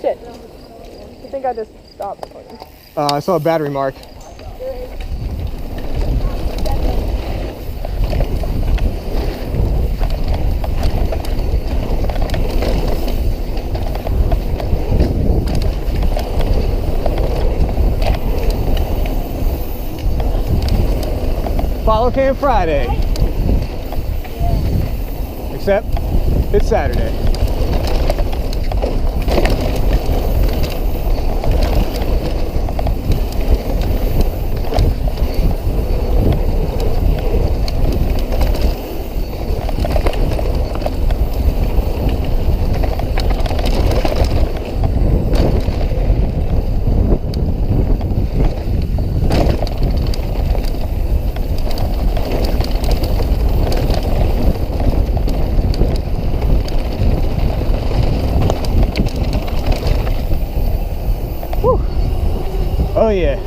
Shit. I think I just stopped. I saw a battery mark. Follow Cam Friday. Except it's Saturday. Oh yeah.